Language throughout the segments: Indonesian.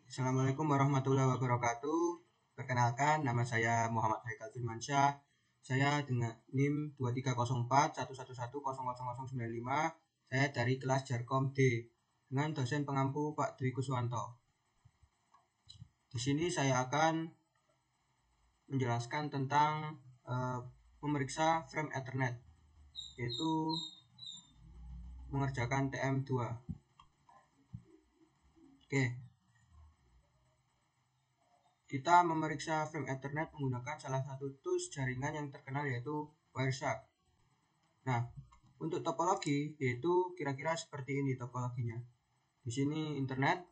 Assalamualaikum warahmatullahi wabarakatuh. Perkenalkan, nama saya Muhammad Haikal Firmansyah. Saya dengan NIM 230411100095. Saya dari kelas Jarkom D dengan dosen pengampu Pak Dwi Kuswanto. Di sini saya akan menjelaskan tentang memeriksa frame Ethernet, yaitu mengerjakan TM2. Oke. Kita memeriksa frame Ethernet menggunakan salah satu tools jaringan yang terkenal yaitu Wireshark. Nah, untuk topologi yaitu kira-kira seperti ini topologinya. Di sini internet,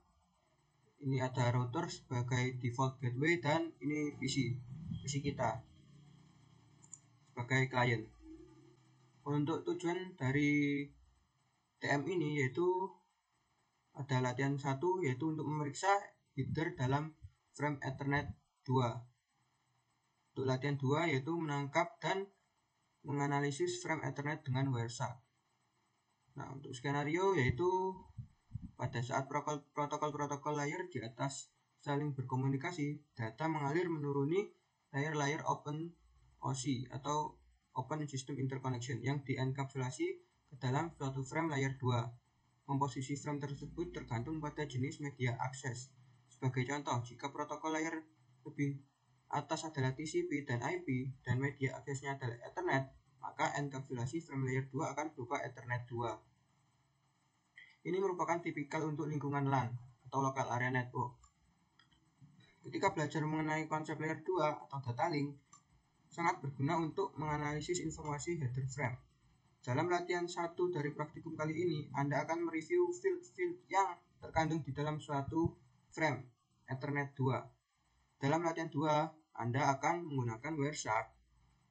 ini ada router sebagai default gateway, dan ini PC kita sebagai klien. Untuk tujuan dari TM ini yaitu ada latihan 1, yaitu untuk memeriksa header dalam frame Ethernet 2. Untuk latihan 2 yaitu menangkap dan menganalisis frame Ethernet dengan Wireshark. Nah, untuk skenario yaitu pada saat protokol layer di atas saling berkomunikasi, data mengalir menuruni layer Open OC atau Open System Interconnection yang dienkapsulasi ke dalam suatu frame layer 2. Komposisi frame tersebut tergantung pada jenis media akses. Sebagai contoh, jika protokol layer lebih atas adalah TCP dan IP dan media aksesnya adalah Ethernet, maka enkapsulasi frame layer 2 akan berupa Ethernet 2. Ini merupakan tipikal untuk lingkungan LAN atau Local Area Network. Ketika belajar mengenai konsep layer 2 atau data link, sangat berguna untuk menganalisis informasi header frame. Dalam latihan 1 dari praktikum kali ini, Anda akan mereview field-field yang terkandung di dalam suatu frame Ethernet 2. Dalam latihan 2, Anda akan menggunakan Wireshark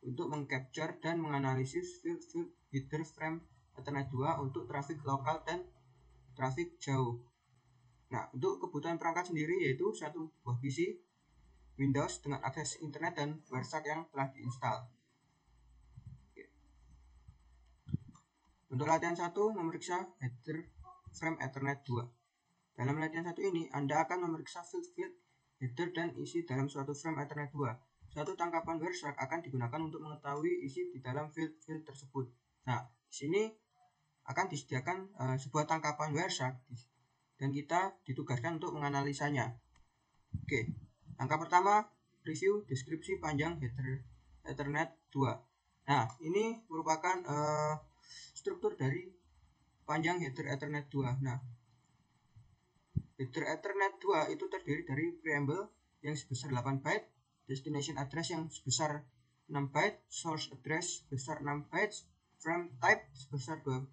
untuk mengcapture dan menganalisis field header frame Ethernet 2 untuk trafik lokal dan trafik jauh. Nah, untuk kebutuhan perangkat sendiri yaitu satu buah PC Windows dengan akses internet dan Wireshark yang telah diinstal. Untuk latihan 1, memeriksa header frame Ethernet 2. Dalam latihan 1 ini, Anda akan memeriksa field header dan isi dalam suatu frame Ethernet 2. Suatu tangkapan Wireshark akan digunakan untuk mengetahui isi di dalam field tersebut. Nah, di sini akan disediakan sebuah tangkapan Wireshark dan kita ditugaskan untuk menganalisanya. Oke, langkah pertama, review deskripsi panjang header Ethernet 2. Nah, ini merupakan struktur dari panjang header Ethernet 2. Nah, header Ethernet 2 itu terdiri dari preamble yang sebesar 8 byte, destination address yang sebesar 6 byte, source address sebesar 6 bytes, frame type sebesar 2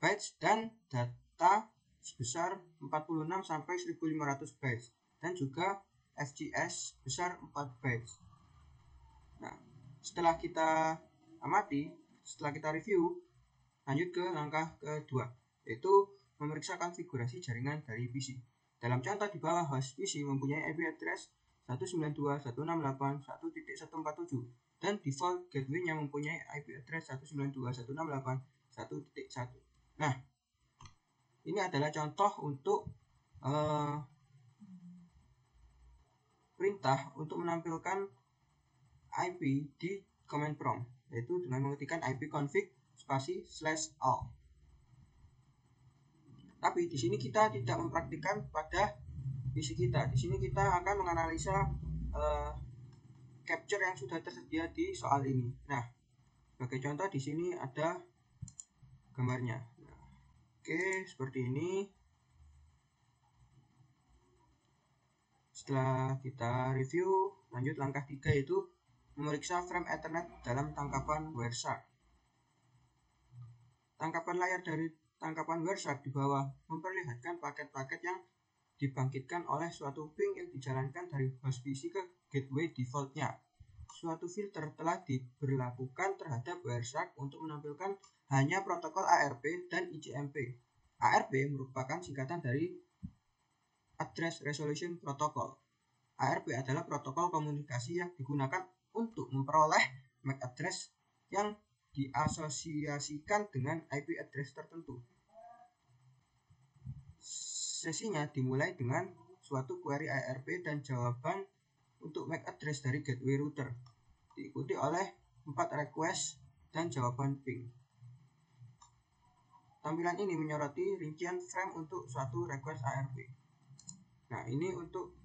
bytes, dan data sebesar 46 sampai 1500 bytes, dan juga FGS sebesar 4 bytes. Nah, setelah kita amati, setelah kita review, lanjut ke langkah kedua, yaitu memeriksa konfigurasi jaringan dari PC. Dalam contoh di bawah, host PC mempunyai IP address 192.168.1.147 dan default gateway-nya mempunyai IP address 192.168.1.1. Nah, ini adalah contoh untuk perintah untuk menampilkan IP di command prompt, yaitu dengan mengetikkan ipconfig /all. Tapi di sini kita tidak mempraktikkan pada PC kita. Di sini kita akan menganalisa capture yang sudah tersedia di soal ini. Nah, sebagai contoh di sini ada gambarnya. Nah, oke, seperti ini. Setelah kita review, lanjut langkah 3 yaitu memeriksa frame Ethernet dalam tangkapan Wireshark. Tangkapan layar dari tangkapan Wireshark di bawah memperlihatkan paket-paket yang dibangkitkan oleh suatu ping yang dijalankan dari host PC ke gateway defaultnya. Suatu filter telah diberlakukan terhadap Wireshark untuk menampilkan hanya protokol ARP dan ICMP. ARP merupakan singkatan dari Address Resolution Protocol. ARP adalah protokol komunikasi yang digunakan untuk memperoleh MAC address yang diasosiasikan dengan IP address tertentu. Sesinya dimulai dengan suatu query ARP dan jawaban untuk MAC address dari gateway router, diikuti oleh 4 request dan jawaban ping. Tampilan ini menyoroti rincian frame untuk suatu request ARP. Nah, ini untuk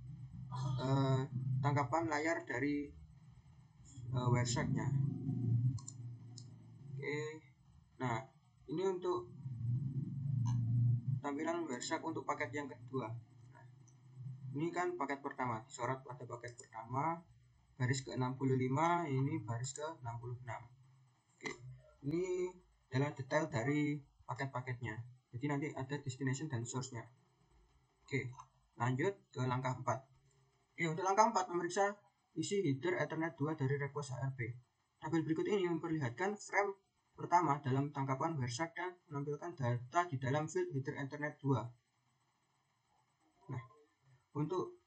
tangkapan layar dari Wireshark-nya. Oke. Nah, ini untuk tampilan Wireshark untuk paket yang kedua. Nah, ini kan paket pertama, disorot pada paket pertama, baris ke-65, ini baris ke-66. Oke. Ini adalah detail dari paket-paketnya. Jadi nanti ada destination dan source-nya. Oke, lanjut ke langkah 4. Oke, untuk langkah 4 memeriksa isi header Ethernet 2 dari request ARP. Tabel berikut ini memperlihatkan frame pertama dalam tangkapan Wireshark dan menampilkan data di dalam field header Ethernet 2. Nah, untuk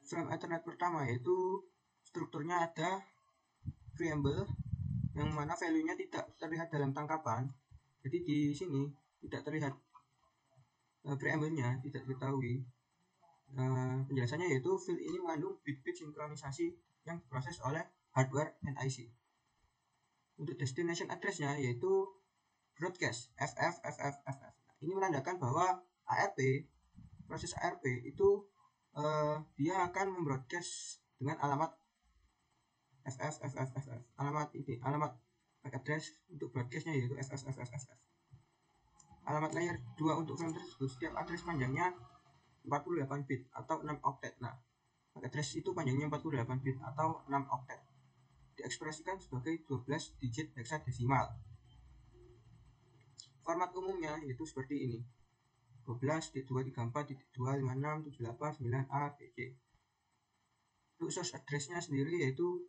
frame Ethernet pertama yaitu strukturnya ada preamble yang mana value-nya tidak terlihat dalam tangkapan. Jadi di sini tidak terlihat preamble-nya, tidak diketahui. Penjelasannya yaitu field ini mengandung bit-bit sinkronisasi yang diproses oleh hardware NIC. Untuk destination address-nya yaitu broadcast FF. Ini menandakan bahwa ARP, proses ARP itu dia akan membroadcast dengan alamat FF. Alamat MAC address untuk broadcast-nya yaitu FF. Alamat layer 2 untuk frame tersebut, setiap address panjangnya 48 bit atau 6 oktet. Nah, MAC address itu panjangnya 48 bit atau 6 oktet. Diekspresikan sebagai 12 digit hexadesimal. Format umumnya yaitu seperti ini. 12.234.25678.9a BC. Untuk source address-nya sendiri yaitu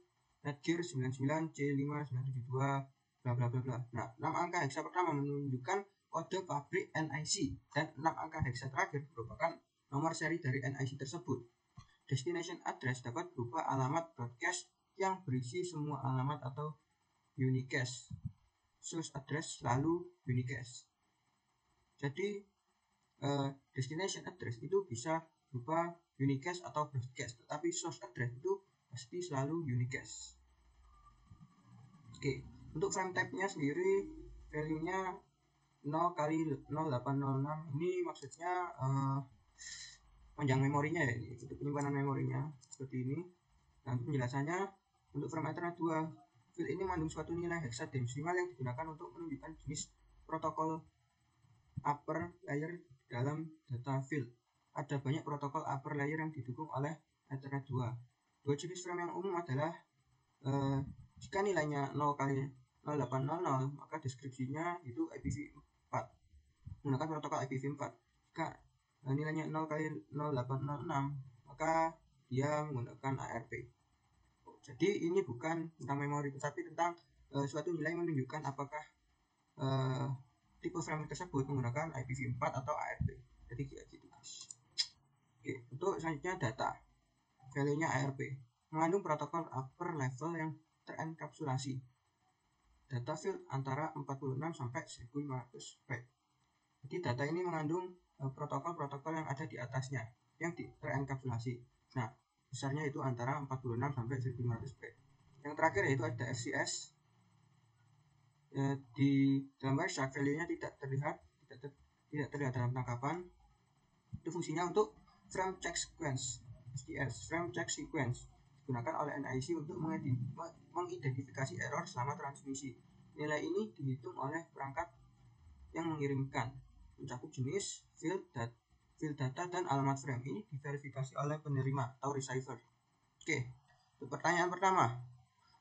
Netgear 99C5972 bla bla bla bla. Nah, 6 angka hexa pertama menunjukkan kode pabrik NIC dan 6 angka hexa terakhir merupakan nomor seri dari NIC tersebut. Destination address dapat berupa alamat broadcast yang berisi semua alamat atau unicast. Source address selalu unicast. Jadi destination address itu bisa berupa unicast atau broadcast, tetapi source address itu pasti selalu unicast. Oke, untuk frame type-nya sendiri value-nya 0 kali 0806. Ini maksudnya panjang memorinya ya, ini untuk penyimpanan memorinya seperti ini. Nah, untuk penjelasannya untuk frame Ethernet 2, field ini mengandung suatu nilai hexadesimal yang digunakan untuk menunjukkan jenis protokol upper layer dalam data field. Ada banyak protokol upper layer yang didukung oleh Ethernet 2. Dua jenis frame yang umum adalah jika nilainya 0 kali 0800, maka deskripsinya itu IPv4 menggunakan protokol IPv4. Jika nilainya 0 kali 0806, maka dia menggunakan ARP. Jadi ini bukan tentang memori, tetapi tentang suatu nilai menunjukkan apakah tipe frame tersebut menggunakan IPv4 atau ARP. Jadi kayak gitu guys. Oke, untuk selanjutnya data. Value-nya ARP mengandung protokol upper level yang terenkapsulasi. Data field antara 46 sampai 1500 byte. Jadi data ini mengandung protokol-protokol yang ada di atasnya yang terenkapsulasi. Nah, besarnya itu antara 46 sampai 1500 byte. Yang terakhir yaitu ada FCS. Di dalam Wireshark value-nya tidak terlihat dalam tangkapan. Itu fungsinya untuk frame check sequence, FCS, frame check sequence, digunakan oleh NIC untuk mengidentifikasi error selama transmisi. Nilai ini dihitung oleh perangkat yang mengirimkan, mencakup jenis, field data, dan alamat frame. Ini diverifikasi oleh penerima atau receiver. Oke, untuk pertanyaan pertama,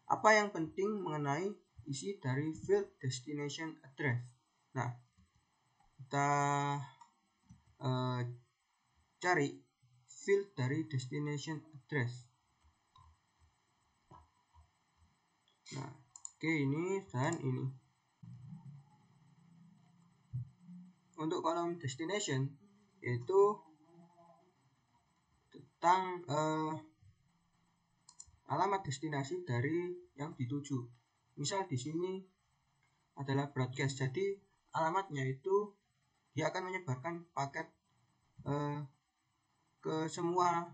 apa yang penting mengenai isi dari field destination address? Nah, kita cari field dari destination address. Nah, oke, ini dan ini. Untuk kolom destination yaitu tentang alamat destinasi dari yang dituju. Misal di sini adalah broadcast, jadi alamatnya itu dia akan menyebarkan paket ke semua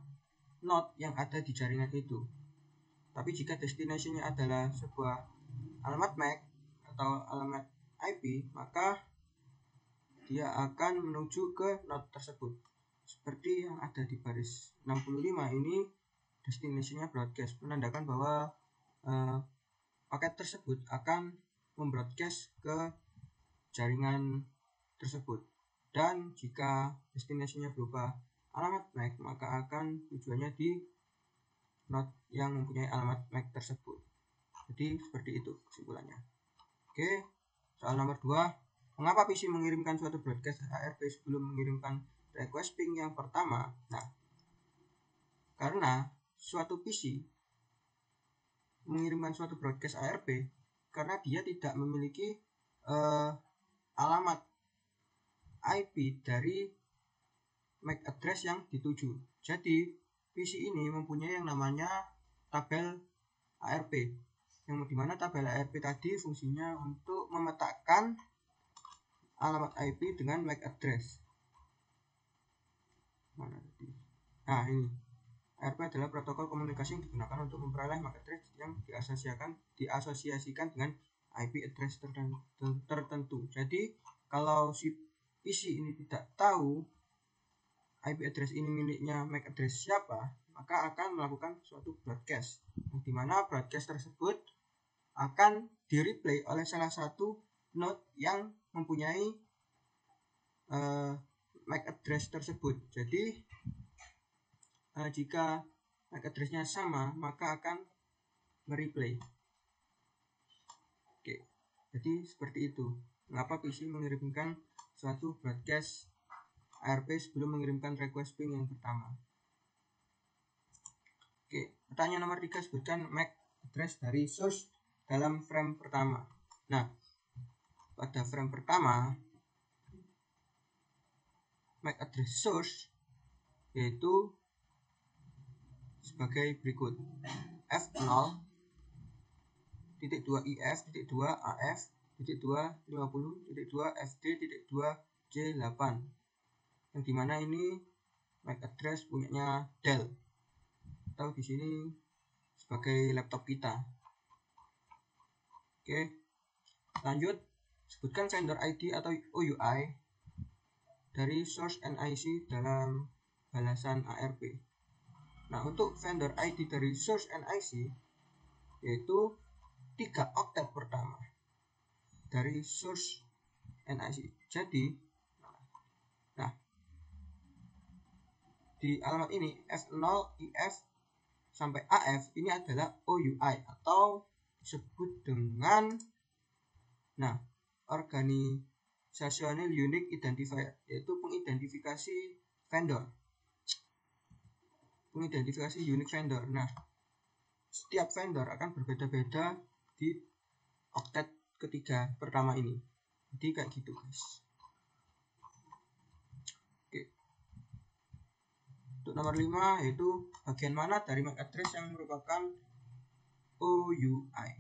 node yang ada di jaringan itu. Tapi jika destination-nya adalah sebuah alamat MAC atau alamat IP, maka dia akan menuju ke node tersebut. Seperti yang ada di baris 65 ini, destination-nya broadcast, menandakan bahwa paket tersebut akan membroadcast ke jaringan tersebut. Dan jika destination-nya berupa alamat MAC, maka akan tujuannya di node yang mempunyai alamat MAC tersebut. Jadi seperti itu kesimpulannya. Oke, soal nomor 2, mengapa PC mengirimkan suatu broadcast ARP sebelum mengirimkan request ping yang pertama? Nah, karena suatu PC mengirimkan suatu broadcast ARP karena dia tidak memiliki alamat IP dari MAC address yang dituju. Jadi PC ini mempunyai yang namanya tabel ARP, yang dimana tabel ARP tadi fungsinya untuk memetakan alamat IP dengan MAC address. Nah, ini ARP adalah protokol komunikasi yang digunakan untuk memperoleh MAC address yang diasosiasikan dengan IP address tertentu. Jadi kalau si PC ini tidak tahu IP address ini miliknya MAC address siapa, maka akan melakukan suatu broadcast, di mana broadcast tersebut akan di-replay oleh salah satu node yang mempunyai MAC address tersebut. Jadi jika MAC address-nya sama, maka akan mereplay. Oke, jadi seperti itu. Mengapa PC mengirimkan suatu broadcast ARP sebelum mengirimkan request ping yang pertama? Oke, pertanyaan nomor 3, sebutkan MAC address dari source dalam frame pertama. Nah, pada frame pertama, MAC address source yaitu sebagai berikut: F0 .2IF .2AF .250 .2 FD .2 J8, yang dimana ini MAC address punyanya Dell atau di sini sebagai laptop kita. Oke, lanjut, sebutkan vendor ID atau OUI dari source NIC dalam balasan ARP. Nah, untuk vendor ID dari source NIC yaitu 3 oktet pertama dari source NIC. Jadi, nah, di alamat ini F0, IF sampai AF ini adalah OUI atau disebut dengan Organizational Unique Identifier, yaitu pengidentifikasi vendor. Pengidentifikasi unique vendor. Nah, setiap vendor akan berbeda-beda di oktet ketiga pertama ini. Jadi kayak gitu, guys. Oke. Untuk nomor 5 yaitu bagian mana dari MAC address yang merupakan OUI.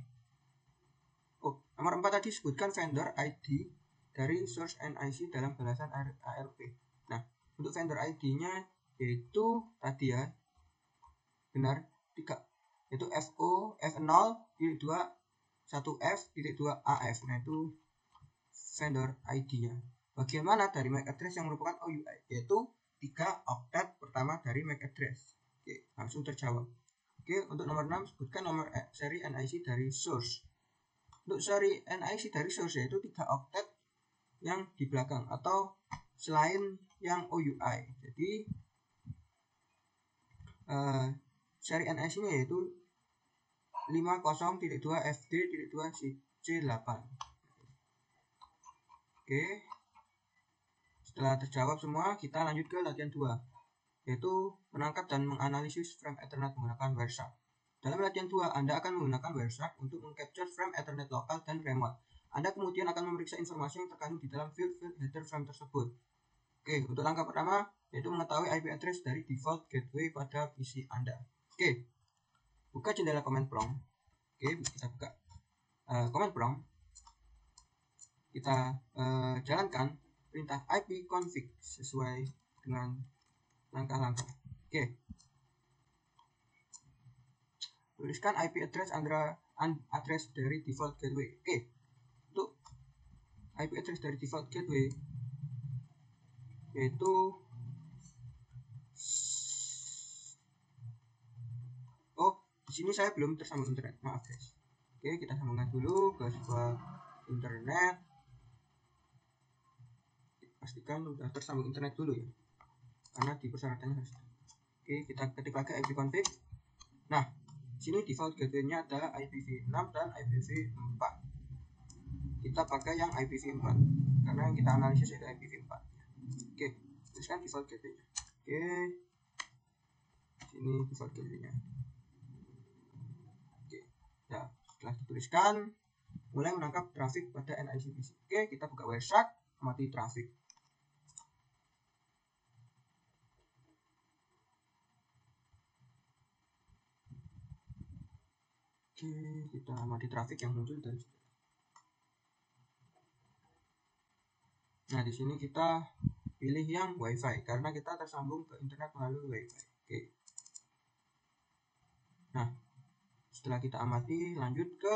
Nomor 4 tadi, sebutkan vendor ID dari source NIC dalam balasan ARP. Nah, untuk vendor ID-nya yaitu tadi ya, benar 3, yaitu FO, F0, .2, 1F, .2 AF. Nah, itu vendor ID-nya. Bagian mana dari MAC address yang merupakan OUI, yaitu 3 oktet pertama dari MAC address. Oke, langsung terjawab. Oke, untuk nomor 6, sebutkan nomor seri NIC dari source. Untuk seri NIC dari source yaitu 3 oktet yang di belakang atau selain yang OUI. Jadi seri NIC-nya yaitu 50.2 FD .2 C8. Oke, setelah terjawab semua, kita lanjut ke latihan 2, yaitu menangkap dan menganalisis frame Ethernet menggunakan Wireshark. Dalam latihan 2, Anda akan menggunakan Wireshark untuk mengcapture frame Ethernet lokal dan remote. Anda kemudian akan memeriksa informasi yang terkandung di dalam field header frame tersebut. Oke, untuk langkah pertama yaitu mengetahui IP address dari default gateway pada PC Anda. Oke, buka jendela command prompt. Oke, kita buka command prompt. Kita jalankan perintah ipconfig sesuai dengan langkah-langkah. Oke. Tuliskan IP address address dari default gateway. Oke. Untuk IP address dari default gateway yaitu di sini saya belum tersambung internet, maaf guys. Oke, kita sambungkan dulu ke sebuah internet. Pastikan sudah tersambung internet dulu ya, karena di persyaratannya harus. Oke, kita ketik lagi ipconfig. Nah, sini default gateway-nya adalah IPv6 dan IPv4. Kita pakai yang IPv4 karena yang kita analisis itu IPv4. Oke, tuliskan default gateway-nya. Oke, sini default gateway-nya. Oke, ya setelah dituliskan, mulai menangkap traffic pada NICPC. Oke, kita buka Wireshark, amati traffic. Oke, kita amati traffic yang muncul dari situ. Nah, di sini kita pilih yang WiFi karena kita tersambung ke internet melalui WiFi. Oke. Nah, setelah kita amati, lanjut ke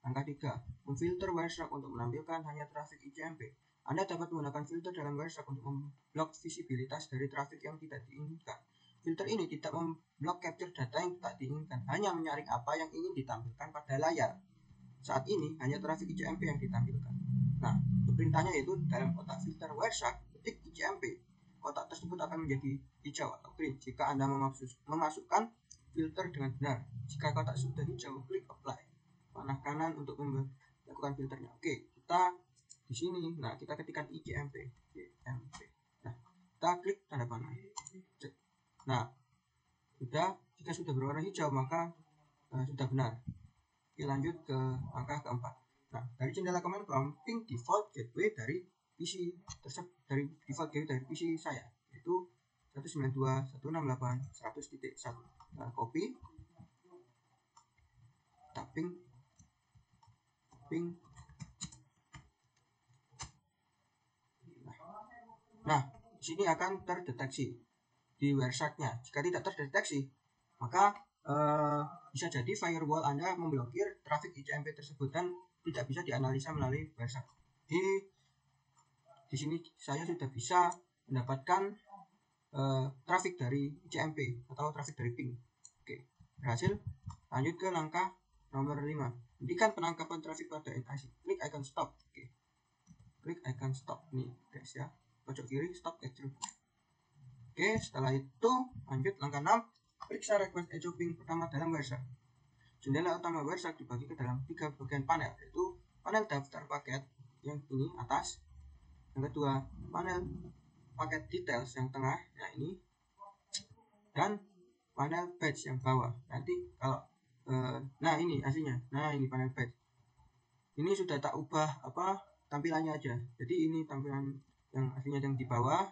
angka 3, memfilter Wireshark untuk menampilkan hanya traffic ICMP. Anda dapat menggunakan filter dalam Wireshark untuk memblok visibilitas dari traffic yang tidak diinginkan. Filter ini tidak memblok capture data yang tak diinginkan, hanya menyaring apa yang ingin ditampilkan pada layar. Saat ini hanya traffic ICMP yang ditampilkan. Nah, perintahnya yaitu dalam kotak filter Wireshark, ketik ICMP. Kotak tersebut akan menjadi hijau atau green jika Anda memasukkan filter dengan benar. Jika kotak sudah hijau, klik apply. Panah kanan untuk melakukan filternya. Oke, kita di sini. Nah, kita ketikkan ICMP. Nah, kita klik tanda panah. Nah, jika sudah berwarna hijau maka sudah benar. Oke, lanjut ke angka keempat. Nah, dari jendela command prompt ping default gateway dari PC tersebut, dari default gateway dari PC saya, yaitu 192.168.100.1. Nah, copy, tapping. Nah, di sini akan terdeteksi di Wireshark-nya. Jika tidak terdeteksi, maka bisa jadi firewall Anda memblokir traffic ICMP tersebut dan tidak bisa dianalisa melalui Wireshark. Di sini saya sudah bisa mendapatkan traffic dari ICMP atau traffic dari ping. Oke, berhasil. Lanjut ke langkah nomor 5. Hentikan penangkapan traffic pada NIC. Klik icon stop. Oke. Klik icon stop nih, guys ya. Pojok kiri stop capture. Oke, setelah itu lanjut langkah 6. Periksa request echo ping pertama dalam Wireshark. Jendela utama Wireshark dibagi ke dalam 3 bagian panel, yaitu panel daftar paket yang ini atas, yang kedua panel paket details yang tengah, nah ini, dan panel batch yang bawah. Nanti kalau nah ini aslinya, nah ini panel batch. Ini sudah tak ubah tampilannya aja. Jadi ini tampilan yang aslinya yang di bawah,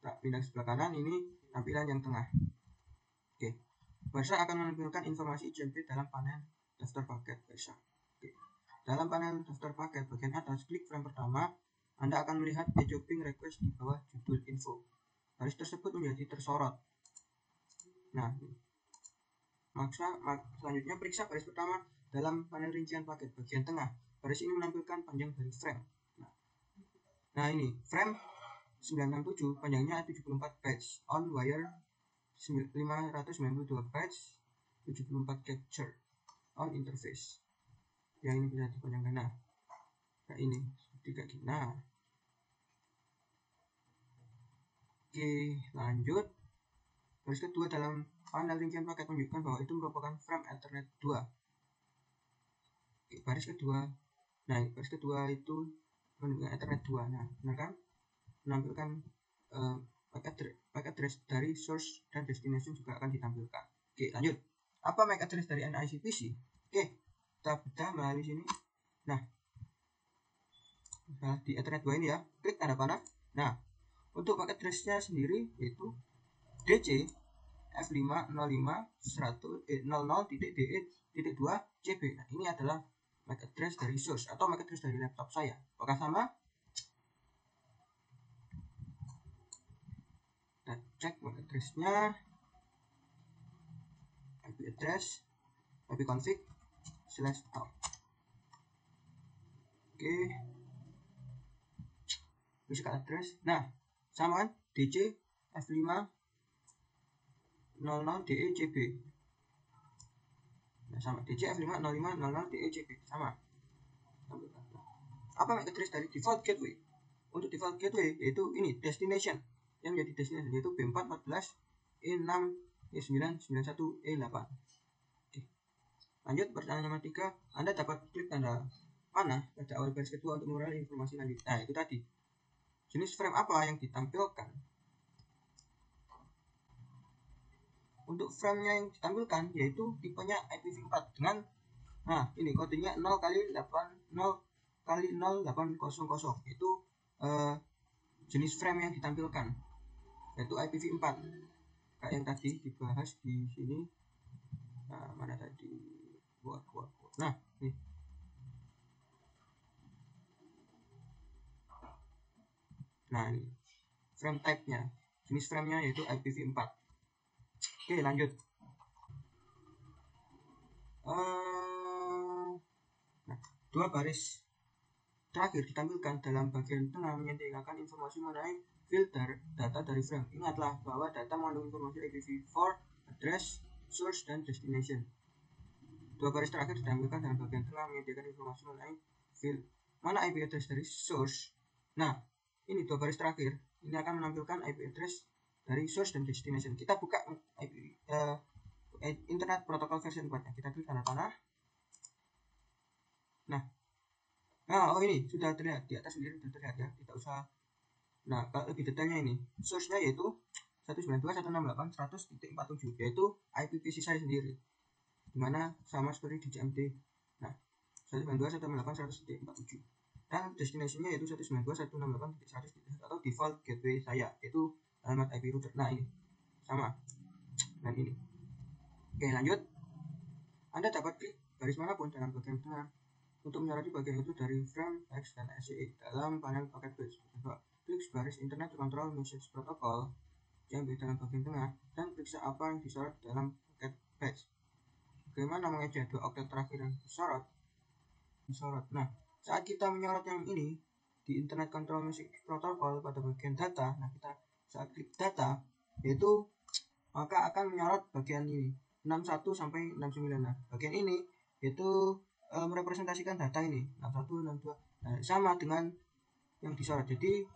tak pindah sebelah kanan, ini tampilan yang tengah. Oke, Wireshark akan menampilkan informasi ICMP dalam panel daftar paket Wireshark. Oke. Dalam panel daftar paket bagian atas, klik frame pertama, Anda akan melihat echo ping request di bawah judul info. Baris tersebut menjadi tersorot. Nah, selanjutnya periksa baris pertama dalam panel rincian paket bagian tengah. Baris ini menampilkan panjang dari frame. Nah ini frame 967, panjangnya 74 bytes, on wire 592 bytes, 74 capture, on interface. Yang ini bisa dipanjangkan. Nah, kayak ini, kayak gini. Nah, oke, lanjut. Baris kedua dalam panel rincian paket menunjukkan bahwa itu merupakan frame Ethernet 2. Oke, baris kedua. Nah, baris kedua itu menunjukkan Ethernet 2. Nah, benar kan? Menampilkan MAC address dari source dan destination juga akan ditampilkan. Oke, lanjut. Apa MAC address dari NICPC? Oke, kita bedah melalui sini. Nah, di Ethernet 2 ini ya, klik tanda panah. Nah, untuk MAC address-nya sendiri yaitu DC F505.100.00.de.2 CB. Nah, ini adalah MAC address dari source atau MAC address dari laptop saya. Apakah sama? cek MAC address-nya, IP address, ipconfig /out. Oke, physical address. Nah, sama kan, DC F5 00 DECB. Nah, sama DC F5 05 00 DECB sama. Apa MAC address dari default gateway? Untuk default gateway yaitu ini destination, yang menjadi destination yaitu B414 E6 E9 91 E8. Oke. Lanjut pertanyaan nomor 3, Anda dapat klik tanda panah pada awal baris kedua untuk mengurangi informasi lanjut. Nah, itu tadi. Jenis frame apa yang ditampilkan? Untuk frame-nya yang ditampilkan yaitu tipenya IPv4 dengan ini kodenya 0x0800, itu jenis frame yang ditampilkan yaitu IPv4 kayak yang tadi dibahas di sini. Nah, mana tadi nah ini frame type-nya, jenis frame-nya yaitu IPv4. Oke, lanjut. Nah, dua baris terakhir ditampilkan dalam bagian tengah menyediakan informasi mengenai filter data dari frame. Ingatlah bahwa data mengandung informasi IPv4, address, source, dan destination. Dua baris terakhir ditampilkan dalam bagian tengah menyediakan informasi mengenai mana IP address dari source. Nah, ini dua baris terakhir ini akan menampilkan IP address dari source dan destination. Kita buka Internet Protocol version 4-nya. Kita klik tanda panah. Ini sudah terlihat di atas sendiri, sudah terlihat ya, tidak usah. Nah, kalau lebih detailnya ini, source-nya yaitu 192.168.100.47, yaitu IPv6 saya sendiri, dimana sama seperti di CMD. Nah, 192.168.100.47, dan destination-nya yaitu 192.168.100.100 atau default gateway saya, yaitu alamat IP router. Nah, ini sama dan ini. Oke, lanjut. Anda dapat klik garis manapun dalam bagian tengah untuk menyoroti bagian itu dari frame, text, dan SCE dalam panel paket base. Coba klik baris Internet Control Message Protocol yang di dalam bagian tengah dan periksa apa yang disorot dalam paket base. Bagaimana mengeja dua oktet terakhir yang disorot? Nah, saat kita menyorot yang ini di Internet Control Message Protocol pada bagian data, nah kita saat klik data, yaitu maka akan menyorot bagian ini 61 sampai 69. Nah, bagian ini yaitu merepresentasikan data ini 61, 62. Nah, sama dengan yang disorot. Jadi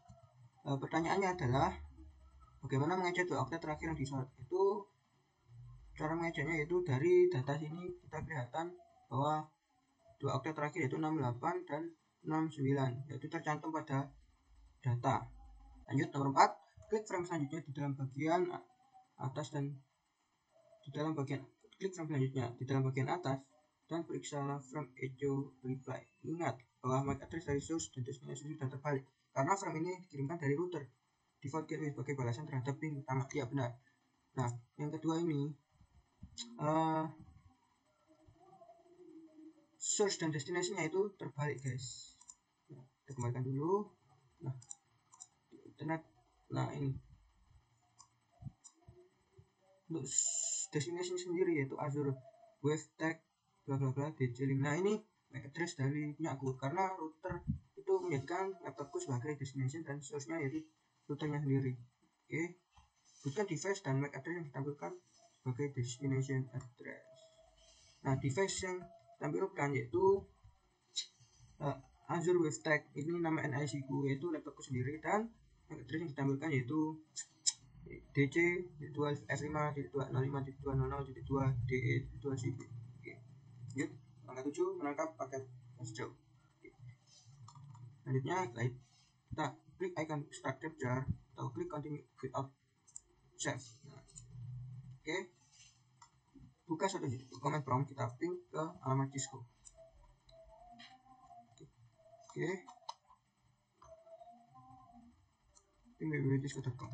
pertanyaannya adalah bagaimana mengeja dua oktet terakhir yang disorot. Itu cara mengejanya yaitu dari data sini kita kelihatan bahwa dua oktet terakhir yaitu 68 dan 69, yaitu tercantum pada data. Lanjut nomor 4, klik frame selanjutnya di dalam bagian atas dan klik frame selanjutnya di dalam bagian atas dan periksa frame echo reply. Ingat bahwa MAC address dari source dan destination sudah terbalik karena frame ini dikirimkan dari router default gateway sebagai balasan terhadap ping utama. Iya benar. Nah, yang kedua ini source dan destination-nya itu terbalik, guys. Nah, kita kembalikan dulu. Nah, di internet. Nah, ini untuk destination sendiri yaitu Azure WaveTech bla bla bla DC5. Nah, ini MAC address dari punyaku karena router itu menjadikan laptopku sebagai destination dan source-nya yaitu routernya sendiri. Oke, bukan device dan MAC address yang ditampilkan sebagai destination address. Nah, device yang ditampilkan yaitu Azure WaveTech, ini nama NIC ku yaitu laptopku sendiri, dan MAC address yang ditampilkan yaitu DC 2F5.205.200.2 DE.CB. Oke. Lanjut, langkah 7, menangkap paket SJO. Selanjutnya kita klik icon start capture atau klik continue without save. Oke. Buka suatu command prompt, kita ping ke alamat Cisco. Oke. Ping www.cisco.com.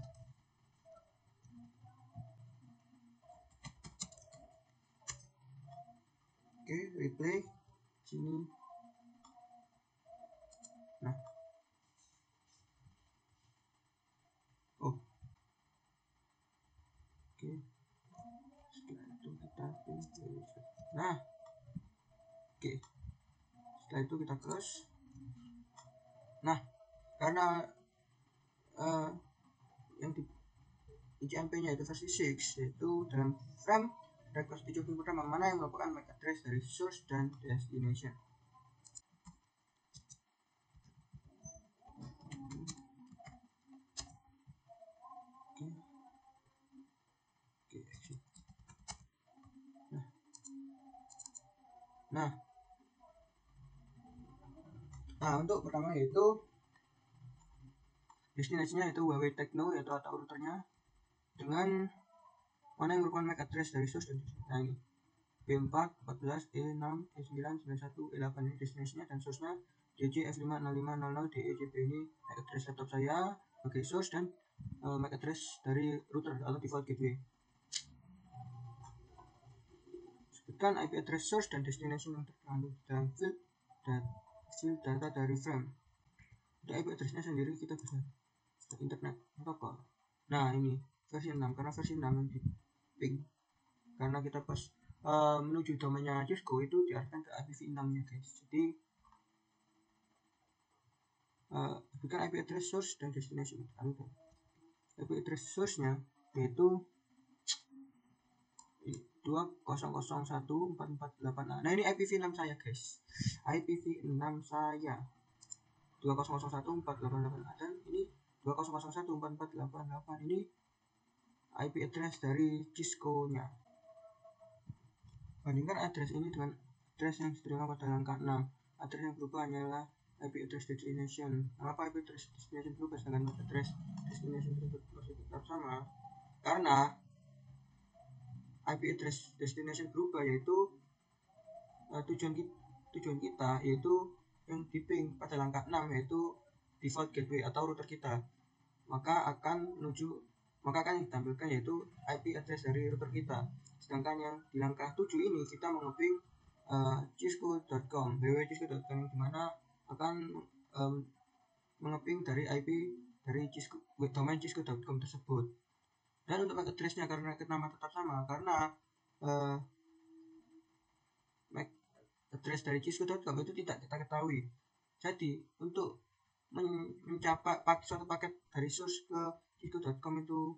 Oke, replay sini. Nah, Nah, oke. Setelah itu kita close. Nah, karena yang di ICMP-nya itu versi 6, yaitu dalam frame request to join pertama mana yang merupakan MAC address dari source dan destination. Nah, untuk pertama yaitu destinasinya itu Huawei Techno, yaitu atau routernya dengan mana yang merupakan MAC address dari source dan destination. Nah ini B4, 14, E6, E9, 91, E8 ini destinasinya, dan source-nya JJ F50500 DEJP ini MAC address laptop saya sebagai source dan MAC address dari router atau default gateway. Sebutkan IP address source dan destination yang terkandung dalam field data dari frame. Untuk IP address-nya sendiri kita bisa internet protokol. Nah ini versi 6, karena versi 6 yang di ping, karena kita pas menuju domainnya Cisco itu diarahkan ke IPv6 nya guys. Jadi bukan IP address source dan destination. IP address source nya yaitu 20014448. Nah ini IPv6 saya guys, IPv6 saya 20014488, dan ini 20014488 ini IP address dari Cisco nya. Bandingkan address ini dengan address yang diterima pada langkah 6. Address yang berubah hanyalah IP address destination. Mengapa IP address destination berubah sedangkan address destination masih tetap sama? Karena IP address destination berubah, yaitu tujuan kita yaitu yang di ping pada langkah 6, yaitu default gateway atau router kita. Maka akan ditampilkan yaitu IP address dari router kita. Sedangkan yang di langkah 7 ini kita mengeping cisco.com, www.cisco.com, yang dimana akan mengeping dari IP dari Cisco, domain cisco.com tersebut. Dan untuk MAC address-nya karena nama tetap sama, karena MAC address dari cisco.com itu tidak kita ketahui. Jadi untuk mencapai suatu paket dari source ke cisco.com itu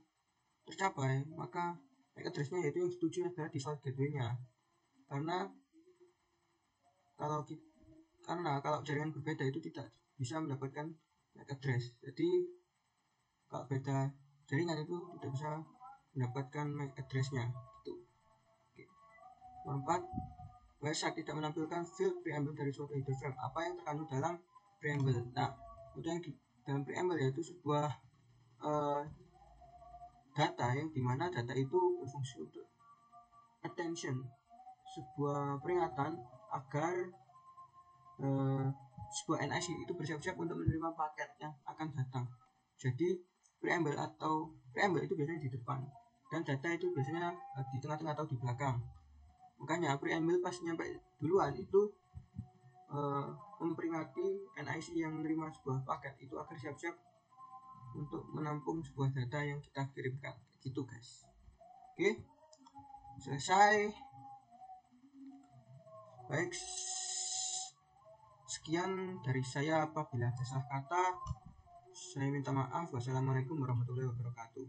tercapai, maka MAC address-nya yaitu yang setuju adalah default gateway-nya. Karena kalau jaringan berbeda itu tidak bisa mendapatkan MAC address. Jadi kalau beda jaringan itu tidak bisa mendapatkan MAC address-nya gitu. Nomor 4, website tidak menampilkan field preamble dari suatu header frame. Apa yang terkandung dalam preamble? Nah, itu yang di dalam preamble yaitu sebuah data yang dimana data itu berfungsi untuk attention, sebuah peringatan agar sebuah NIC itu bersiap-siap untuk menerima paket yang akan datang. Jadi preamble itu biasanya di depan, dan data itu biasanya di tengah-tengah atau di belakang. Makanya preamble pas nyampe duluan itu memperingati NIC yang menerima sebuah paket itu agar siap-siap untuk menampung sebuah data yang kita kirimkan. Gitu guys. Oke, selesai. Baik, sekian dari saya. Apabila ada salah kata, saya minta maaf. Wassalamualaikum warahmatullahi wabarakatuh.